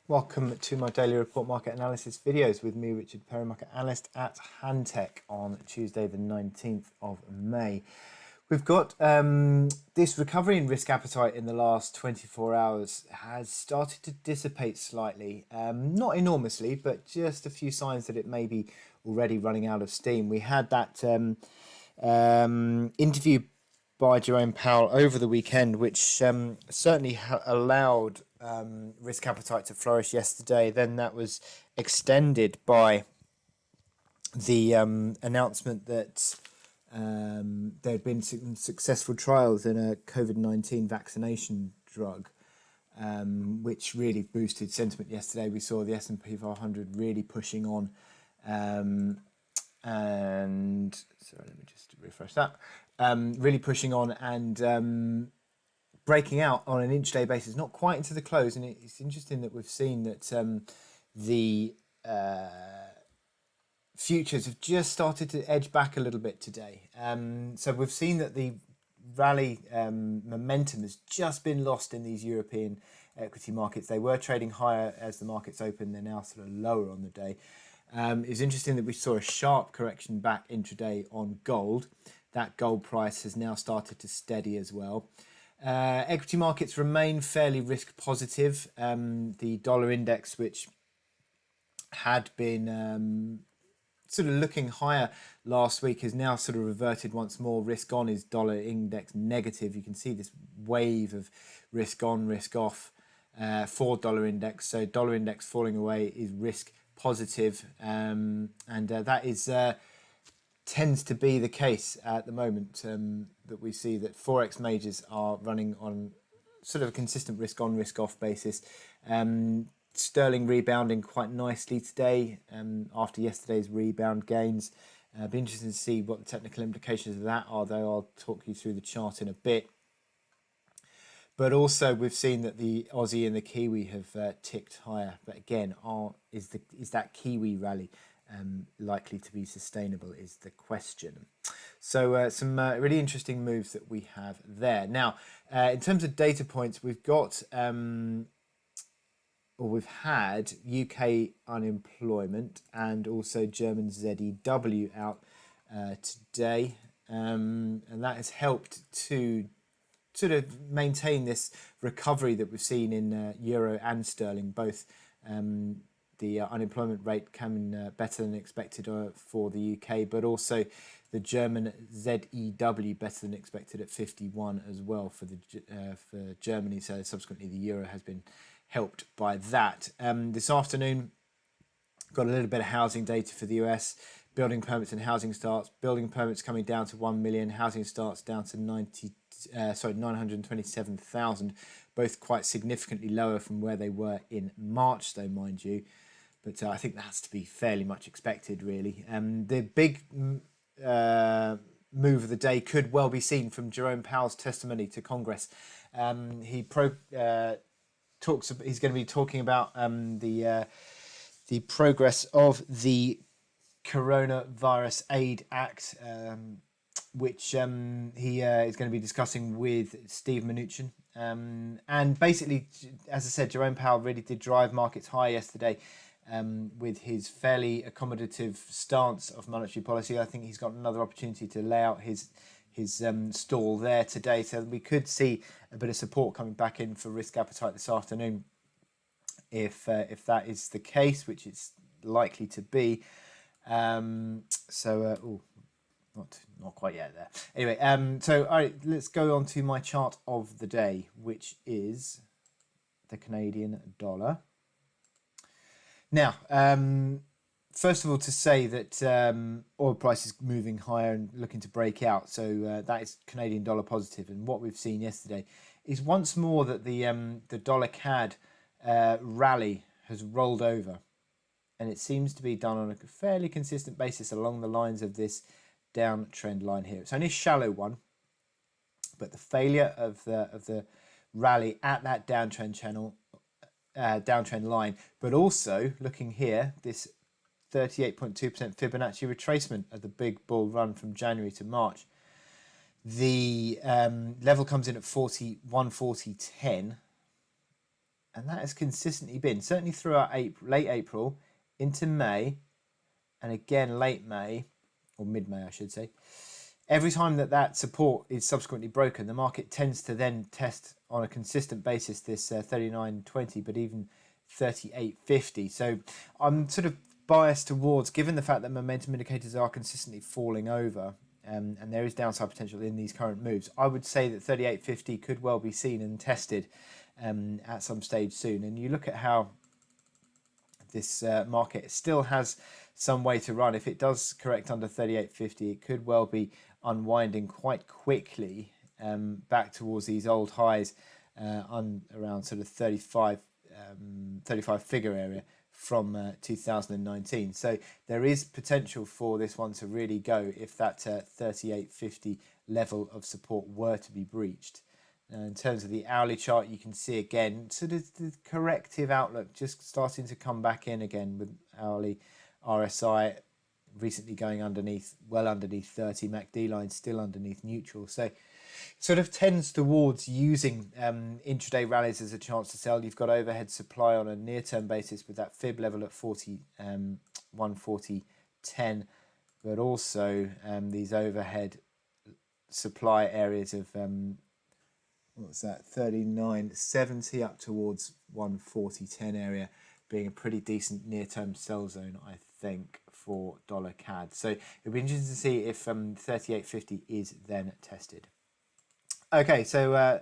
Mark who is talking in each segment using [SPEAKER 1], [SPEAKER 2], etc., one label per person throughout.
[SPEAKER 1] Welcome to my daily report market analysis videos with me, Richard Perry, market analyst at Hantec on Tuesday, the 19th of May. We've got this recovery in risk appetite in the last 24 hours has started to dissipate slightly, not enormously, but just a few signs that it may be already running out of steam. We had that interview by Jerome Powell over the weekend, which certainly allowed risk appetite to flourish yesterday. Then that was extended by the announcement that there had been some successful trials in a COVID-19 vaccination drug, which really boosted sentiment yesterday. We saw the S&P 500 really pushing on, and sorry, let me just refresh that. Really pushing on and breaking out on an intraday basis, not quite into the close. And it's interesting that we've seen that the futures have just started to edge back a little bit today. So we've seen that the rally momentum has just been lost in these European equity markets. They were trading higher as the markets opened. They're now sort of lower on the day. It's interesting that we saw a sharp correction back intraday on gold. That gold price has now started to steady as well. Equity markets remain fairly risk positive. The dollar index, which had been sort of looking higher last week, has now sort of reverted once more. Risk on is dollar index negative. You can see this wave of risk on, risk off for dollar index. So dollar index falling away is risk positive, and that is tends to be the case at the moment, that we see that Forex majors are running on sort of a consistent risk on, risk off basis. Sterling rebounding quite nicely today after yesterday's rebound gains. Be interesting to see what the technical implications of that are, though I'll talk you through the chart in a bit. But also we've seen that the Aussie and the Kiwi have ticked higher. But again, is that Kiwi rally likely to be sustainable is the question. So some really interesting moves that we have there. Now, in terms of data points, we've got we've had UK unemployment and also German ZEW out today, and that has helped to sort of maintain this recovery that we've seen in euro and sterling. Both the unemployment rate coming better than expected for the UK, but also the German ZEW better than expected at 51 as well for Germany. So subsequently, the euro has been helped by that. This afternoon, got a little bit of housing data for the US. Building permits and housing starts. Building permits coming down to 1 million. Housing starts down to 927,000. Both quite significantly lower from where they were in March, though, mind you. But I think that's to be fairly much expected, really. The big move of the day could well be seen from Jerome Powell's testimony to Congress. He's going to be talking about the progress of the Coronavirus Aid Act, which he is going to be discussing with Steve Mnuchin. And basically, as I said, Jerome Powell really did drive markets high yesterday with his fairly accommodative stance of monetary policy. I think he's got another opportunity to lay out his stall there today. So we could see a bit of support coming back in for risk appetite this afternoon if that is the case, which it's likely to be. Not quite yet there. Anyway, so all right, let's go on to my chart of the day, which is the Canadian dollar. Now, first of all, to say that oil price is moving higher and looking to break out, so that is Canadian dollar positive. And what we've seen yesterday is once more that the dollar CAD rally has rolled over, and it seems to be done on a fairly consistent basis along the lines of this downtrend line here. It's only a shallow one, but the failure of the rally at that downtrend channel, downtrend line, but also looking here, this 38.2% Fibonacci retracement of the big bull run from January to March. The level comes in at 41.40.10, and that has consistently been, certainly throughout April, late April into May, and again late May, or mid-May I should say. Every time that support is subsequently broken, the market tends to then test on a consistent basis this 39.20, but even 38.50. So I'm sort of biased towards, given the fact that momentum indicators are consistently falling over, and there is downside potential in these current moves, I would say that 38.50 could well be seen and tested at some stage soon. And you look at how this market still has some way to run. If it does correct under 38.50, it could well be unwinding quite quickly back towards these old highs around sort of 35 figure area from 2019. So there is potential for this one to really go if that 38.50 level of support were to be breached. In terms of the hourly chart, you can see again sort of the corrective outlook just starting to come back in again, with hourly RSI recently going underneath, well underneath 30, MACD line still underneath neutral. So sort of tends towards using intraday rallies as a chance to sell. You've got overhead supply on a near-term basis with that fib level at 140.10, but also these overhead supply areas of what's that, 39.70 up towards 140.10 area being a pretty decent near-term sell zone, I think, for dollar CAD. So it'll be interesting to see if 38.50 is then tested. Okay, so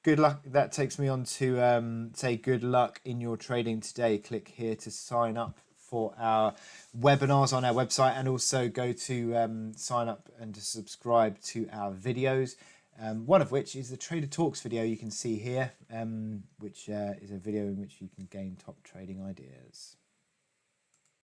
[SPEAKER 1] good luck. That takes me on to say good luck in your trading today. Click here to sign up for our webinars on our website, and also go to sign up and to subscribe to our videos. One of which is the Trader Talks video you can see here, which is a video in which you can gain top trading ideas.